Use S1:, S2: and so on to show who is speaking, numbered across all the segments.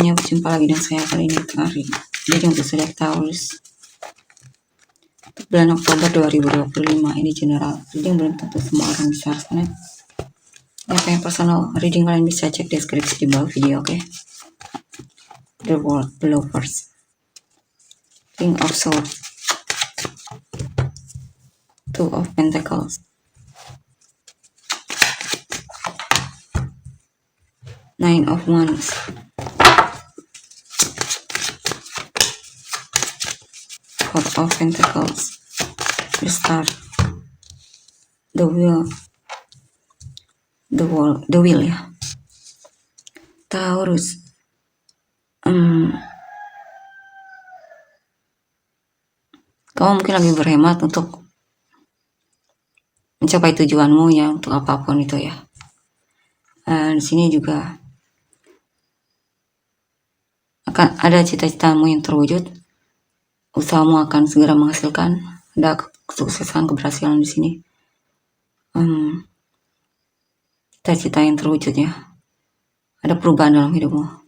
S1: semuanya, berjumpa lagi dengan saya kali ini hari jadi untuk Zodiac Taurus bulan Oktober 2025. Ini general reading, belum tentu semua orang bisa resonate. Yang pengen personal reading kalian bisa cek deskripsi di bawah video, oke? The World below first, King of Swords, Two of Pentacles, Nine of Wands, Four of Pentacles, the Star, the Wheel, the Wheel ya. Taurus, kamu mungkin lagi berhemat untuk mencapai tujuanmu ya, untuk apapun itu ya. Di sini juga akan ada cita-citamu yang terwujud, usahamu akan segera menghasilkan, ada kesuksesan, keberhasilan di sini. Cita-cita yang terwujud ya, ada perubahan dalam hidupmu.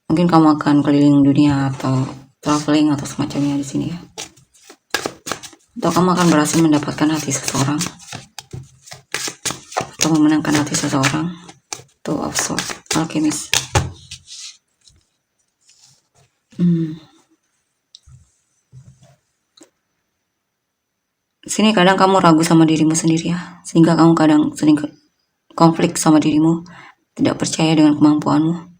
S1: Mungkin kamu akan keliling dunia atau traveling atau semacamnya di sini ya. Atau kamu akan berhasil mendapatkan hati seseorang atau memenangkan hati seseorang. Two of Swords, Alchemist. Di sini kadang kamu ragu sama dirimu sendiri ya, sehingga kamu kadang sering konflik sama dirimu, tidak percaya dengan kemampuanmu.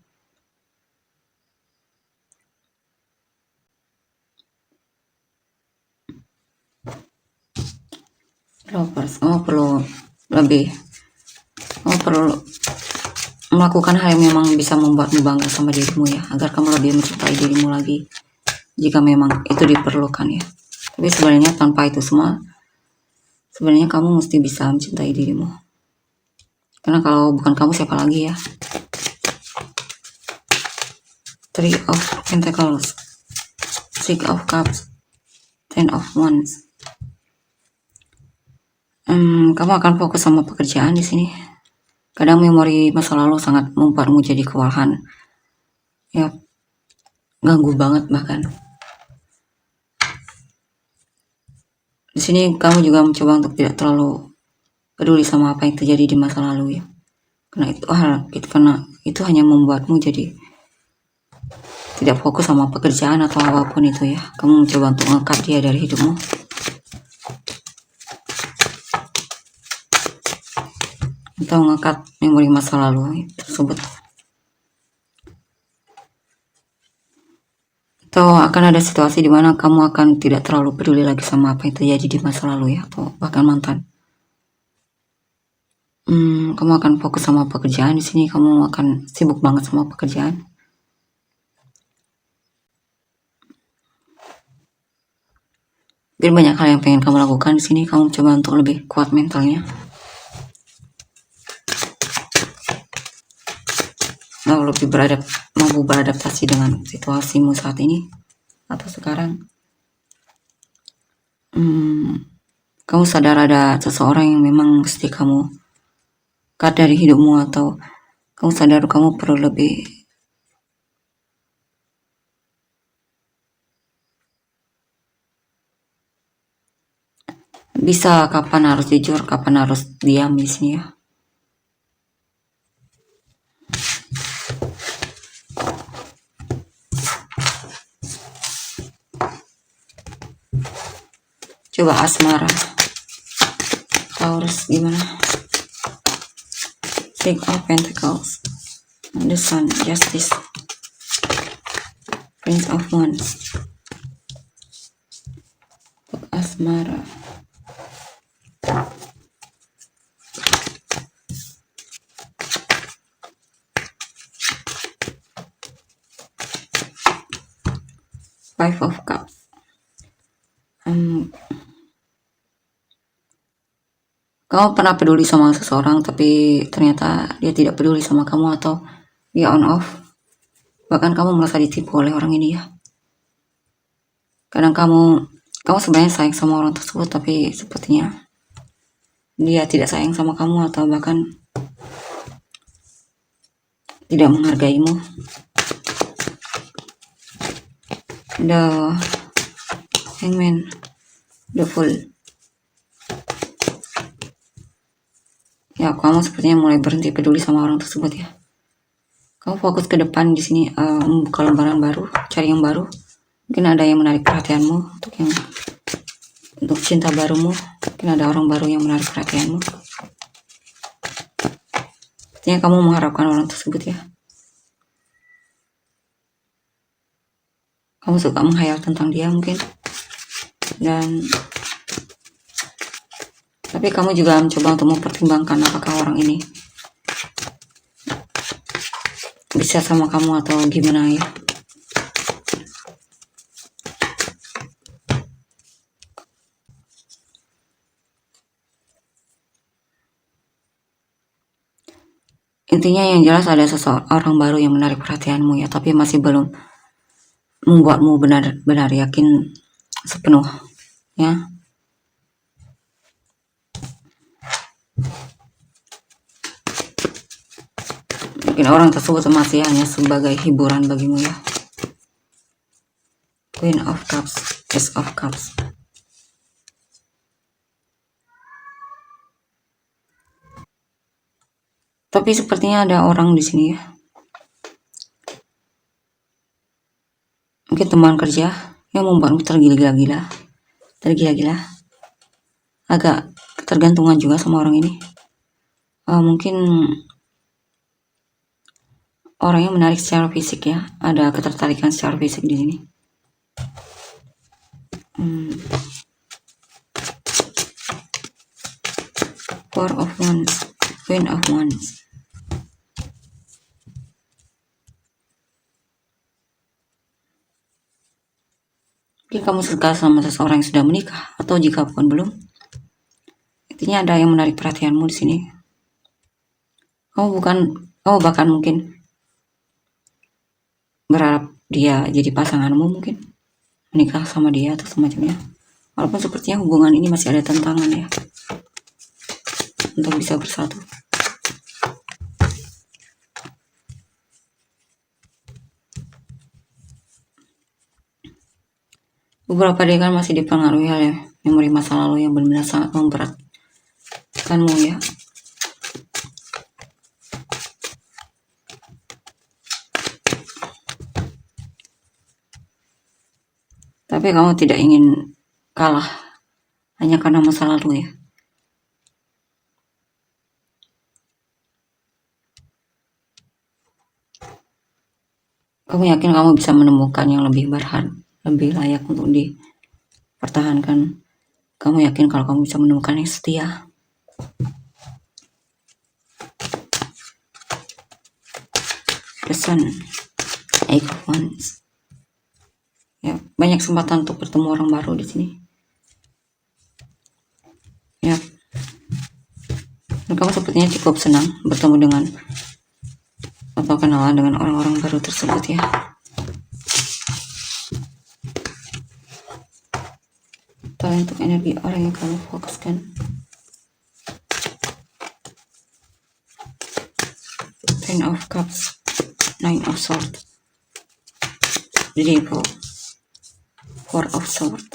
S1: Lovers, kamu perlu melakukan hal yang memang bisa membuatmu bangga sama dirimu ya, agar kamu lebih mencintai dirimu lagi jika memang itu diperlukan ya. Tapi sebenarnya tanpa itu semua, sebenarnya kamu mesti bisa mencintai dirimu, karena kalau bukan kamu siapa lagi ya. Three of Pentacles, Six of Cups, Ten of Wands. Kamu akan fokus sama pekerjaan di sini. Kadang memori masa lalu sangat membuatmu jadi kewalahan ya, ganggu banget bahkan. Di sini kamu juga mencoba untuk tidak terlalu peduli sama apa yang terjadi di masa lalu ya, karena itu hanya membuatmu jadi tidak fokus sama pekerjaan atau apapun itu ya. Kamu mencoba untuk mengangkat dia dari hidupmu. Atau mengangkat memori masa lalu tersebut. Atau akan ada situasi di mana kamu akan tidak terlalu peduli lagi sama apa yang terjadi di masa lalu ya, atau bahkan mantan. Kamu akan fokus sama pekerjaan di sini. Kamu akan sibuk banget sama pekerjaan. Biar banyak hal yang pengen kamu lakukan di sini. Kamu coba untuk lebih kuat mentalnya, lalu lebih mampu beradaptasi dengan situasimu saat ini atau sekarang. Kamu sadar ada seseorang yang memang mesti kamu cut dari hidupmu, atau kamu sadar kamu perlu lebih bisa kapan harus jujur, kapan harus diam di sini ya. Coba asmara Taurus gimana? Six of Pentacles, the Sun, Justice, Prince of Wands. Untuk asmara, Five of Cups. Kamu pernah peduli sama seseorang tapi ternyata dia tidak peduli sama kamu, atau dia on off. Bahkan kamu merasa ditipu oleh orang ini ya. Kadang kamu sebenarnya sayang sama orang tersebut, tapi sepertinya dia tidak sayang sama kamu, atau bahkan tidak menghargaimu. The Hangman, the Fool. Ya, kamu sepertinya mulai berhenti peduli sama orang tersebut ya. Kamu fokus ke depan di sini, membuka lembaran baru, cari yang baru. Mungkin ada yang menarik perhatianmu untuk cinta barumu. Mungkin ada orang baru yang menarik perhatianmu. Sepertinya kamu mengharapkan orang tersebut ya. Kamu suka menghayal tentang dia mungkin. Tapi kamu juga mencoba untuk mempertimbangkan apakah orang ini bisa sama kamu atau gimana ya. Intinya yang jelas ada seseorang baru yang menarik perhatianmu ya, tapi masih belum membuatmu benar-benar yakin sepenuh ya. Mungkin orang tersebut masih hanya sebagai hiburan bagimu ya. Queen of Cups, Ace of Cups. Tapi sepertinya ada orang di sini ya. Mungkin teman kerja yang membuatmu tergila-gila. Agak ketergantungan juga sama orang ini. Mungkin orang yang menarik secara fisik ya. Ada ketertarikan secara fisik di sini. Four of Wands, Queen of Wands. Mungkin kamu suka sama seseorang yang sudah menikah, atau jika bukan belum, intinya ada yang menarik perhatianmu di sini. Kamu bahkan mungkin berharap dia jadi pasanganmu, mungkin menikah sama dia atau semacamnya. Walaupun sepertinya hubungan ini masih ada tantangan ya untuk bisa bersatu. Beberapa dia kan masih dipengaruhi oleh memori masa lalu yang benar-benar sangat memberatkanmu ya. Tapi kamu tidak ingin kalah hanya karena masa lalu ya. Kamu yakin kamu bisa menemukan yang lebih lebih layak untuk dipertahankan. Kamu yakin kalau kamu bisa menemukan yang setia. The Sun, Eight of Wands. Ya, banyak kesempatan untuk bertemu orang baru di sini. Ya. Dan kamu sepertinya cukup senang bertemu dengan atau kenalan dengan orang-orang baru tersebut ya. Atau untuk energi orang yang kamu fokuskan. Ten of Cups, Nine of Swords, the Devil, Four of Swords,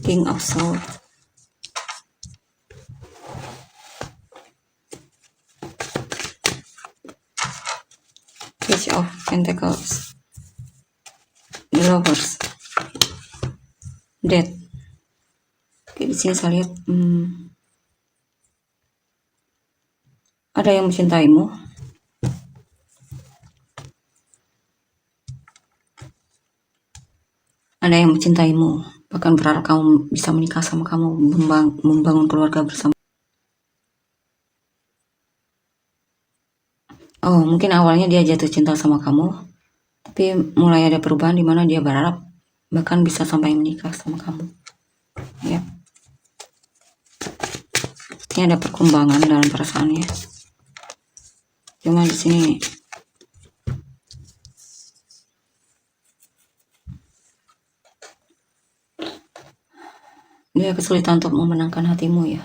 S1: King of Swords, Page of Pentacles, the Lovers, Death. Oke, di sini saya lihat ada yang mencintaimu. Ada yang mencintaimu, bahkan berharap kamu bisa menikah sama kamu, membangun keluarga bersama. Oh, mungkin awalnya dia jatuh cinta sama kamu, tapi mulai ada perubahan di mana dia berharap bahkan bisa sampai menikah sama kamu. Ya. Ini ada perkembangan dalam perasaannya. Cuma di sini dia kesulitan untuk memenangkan hatimu ya.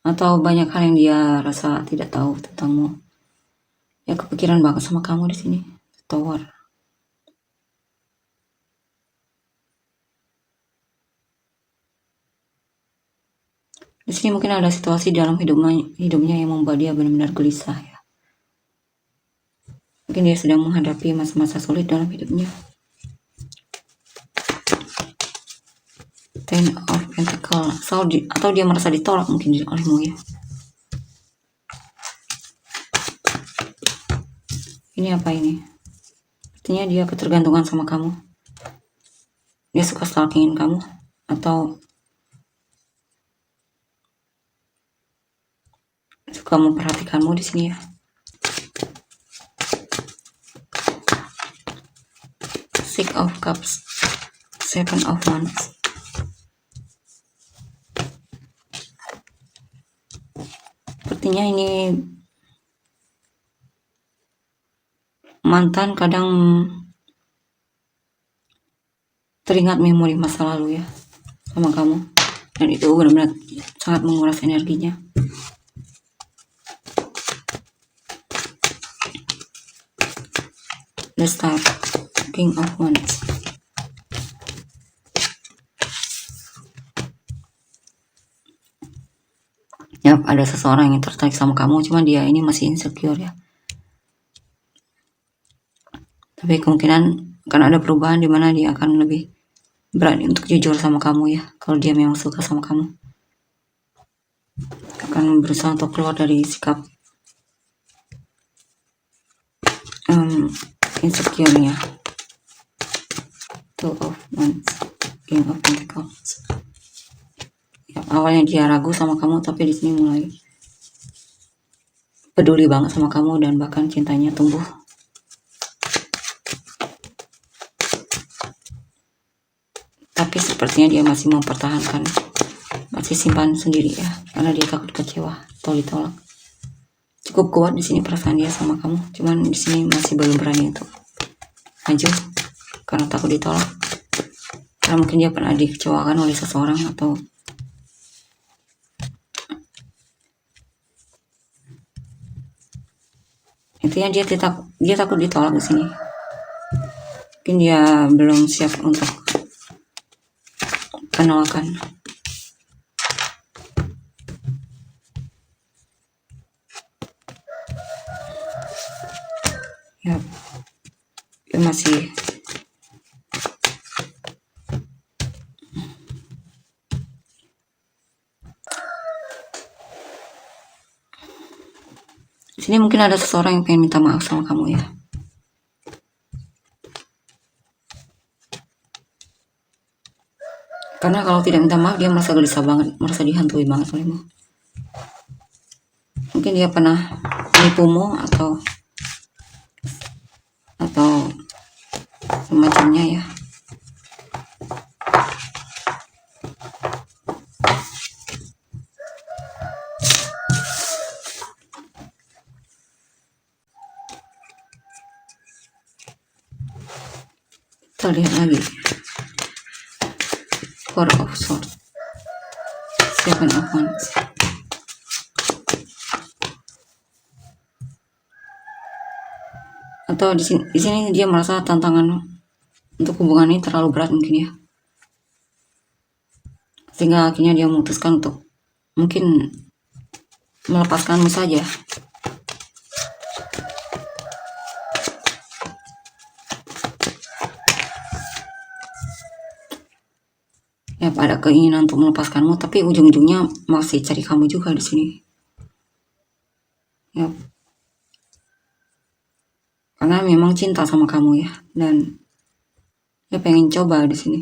S1: atau banyak hal yang dia rasa tidak tahu tentangmu. Ya kepikiran banget sama kamu di sini, Tower. Di sini mungkin ada situasi dalam hidupnya yang membuat dia benar-benar gelisah ya. Mungkin dia sedang menghadapi masa-masa sulit dalam hidupnya. Ten of Pentacles, atau dia merasa ditolak mungkin olehmu ya. Ini apa ini? Artinya dia ketergantungan sama kamu. Dia suka stalkingin kamu atau suka memperhatikanmu di sini ya. Six of Cups, Seven of Wands. Sepertinya ini mantan kadang teringat memori masa lalu ya sama kamu, dan itu benar-benar sangat menguras energinya. The Star, King of Wands. Yap, ada seseorang yang tertarik sama kamu, cuman dia ini masih insecure ya. Tapi kemungkinan akan ada perubahan di mana dia akan lebih berani untuk jujur sama kamu ya. Kalau dia memang suka sama kamu, akan berusaha untuk keluar dari sikap insecure-nya. Two of Wands, King of Pentacles. Ya, awalnya dia ragu sama kamu, tapi di sini mulai peduli banget sama kamu dan bahkan cintanya tumbuh. Tapi sepertinya dia masih mempertahankan, masih simpan sendiri ya, karena dia takut kecewa atau ditolak. Cukup kuat di sini perasaan dia sama kamu, cuman di sini masih belum berani untuk maju karena takut ditolak. Karena mungkin dia pernah dikecewakan oleh seseorang atau intinya dia takut ditolak di sini. Mungkin dia belum siap untuk penolakan. Ya, dia masih di sini mungkin ada seseorang yang pengen minta maaf sama kamu ya. Karena kalau tidak minta maaf dia merasa gelisah banget, merasa dihantui banget olehmu. Mungkin dia pernah menipumu atau semacamnya ya. Kita lihat lagi. Four of Swords, Seven of Wands. Atau di sini dia merasa tantangan untuk hubungan ini terlalu berat mungkin ya, sehingga akhirnya dia memutuskan untuk mungkin melepaskanmu saja. Ya, ada keinginan untuk melepaskanmu, tapi ujung-ujungnya masih cari kamu juga di sini. Ya, karena memang cinta sama kamu ya, dan dia pengen coba di sini.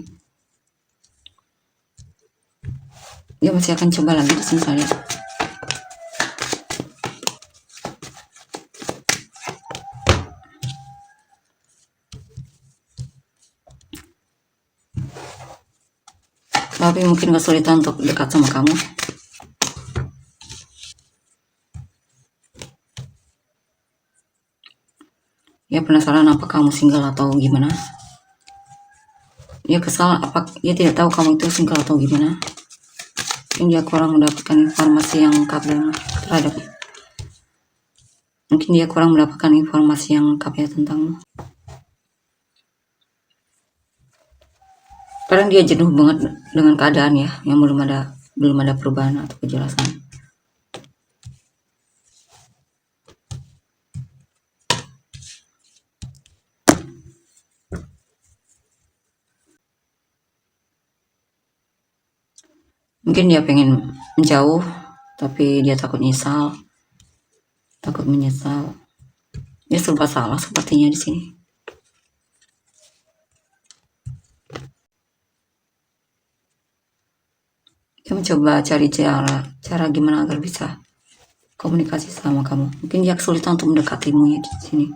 S1: Dia masih akan coba lagi di sini saya lihat. Tapi mungkin kesulitan untuk dekat sama kamu. Dia penasaran apa kamu single atau gimana. Dia kesal apa dia tidak tahu kamu itu single atau gimana. Mungkin dia kurang mendapatkan informasi yang lengkap terhadapnya. Mungkin dia kurang mendapatkan informasi yang lengkap ya tentangmu. Kadang dia jenuh banget dengan keadaan ya, yang belum ada perubahan atau kejelasan. Mungkin dia pengen menjauh, tapi dia takut menyesal. Dia serba salah sepertinya di sini. Dia mencoba cari cara gimana agar bisa komunikasi sama kamu. Mungkin dia kesulitan untuk mendekatimu ya di sini.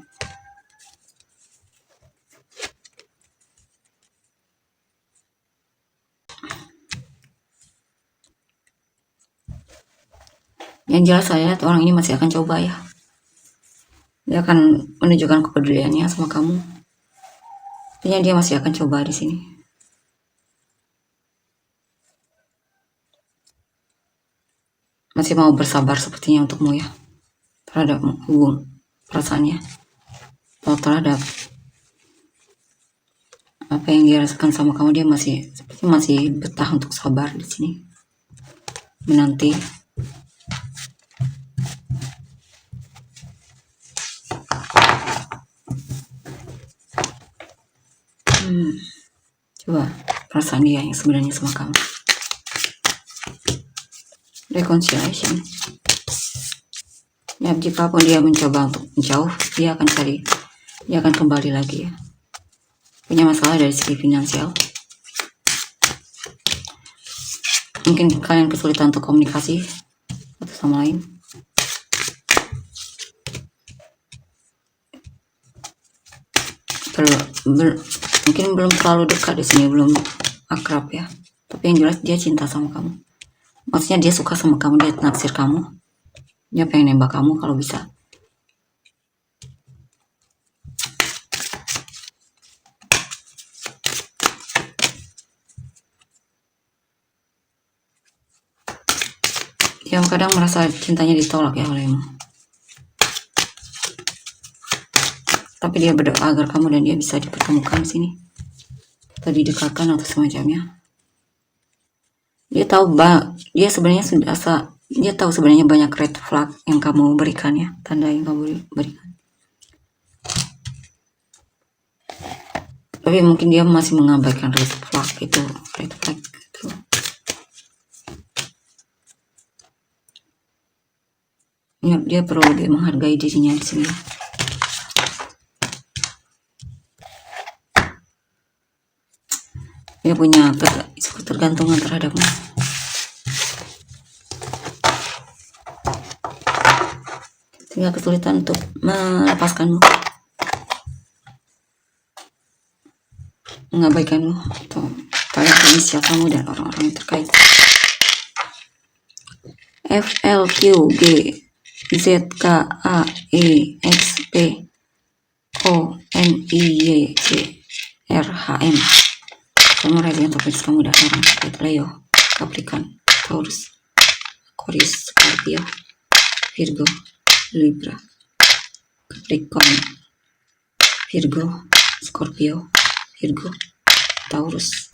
S1: Yang jelas saya lihat orang ini masih akan coba ya. Dia akan menunjukkan kepeduliannya sama kamu. Artinya dia masih akan coba di sini. Masih mau bersabar sepertinya untukmu ya, terhadap perasaannya atau terhadap apa yang dia rasakan sama kamu. Dia masih betah untuk sabar di sini, menanti. Coba perasaan dia yang sebenarnya sama kamu. Reconciliation ya, jikapun dia mencoba untuk menjauh, dia akan kembali lagi ya. Punya masalah dari segi finansial. Mungkin kalian kesulitan untuk komunikasi satu sama lain. Mungkin belum terlalu dekat di sini, belum akrab ya. Tapi yang jelas dia cinta sama kamu. Maksudnya dia suka sama kamu, dia naksir kamu. Dia pengen nembak kamu kalau bisa. Dia kadang merasa cintanya ditolak ya olehmu. Tapi dia berdoa agar kamu dan dia bisa dipertemukan di sini, atau didekatkan atau semacamnya. Dia tahu dia tahu sebenarnya banyak red flag yang kamu berikan ya, tanda yang kamu berikan. Tapi mungkin dia masih mengabaikan red flag itu. Ya, dia perlu lebih menghargai dirinya di sini. Dia punya ketergantungan terhadapmu. Sehingga kesulitan untuk melepaskanmu, mengabaikanmu atau pada inisial kamu dan orang-orang yang terkait. FLQG ZKAEXPONIYCRHM. Kamu rajin topik kamu dan orang terkait. Leo, Capricorn, Taurus, Aquarius, Scorpio, Virgo, Libra, Capricorn, Virgo, Scorpio, Virgo, Taurus,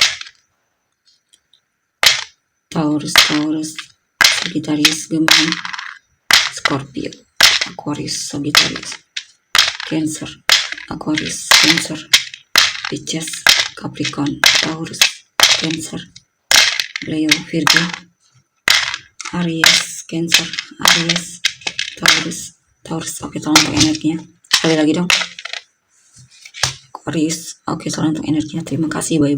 S1: Sagittarius, Gemini, Scorpio, Aquarius, Sagittarius, Cancer, Aquarius, Cancer, Pisces, Capricorn, Taurus, Cancer, Leo, Virgo, Aries, Cancer, Aries, Taurus. Oke, tolong untuk energinya. Sekali lagi dong. Aquarius. Oke, tolong untuk energinya. Terima kasih. Bye.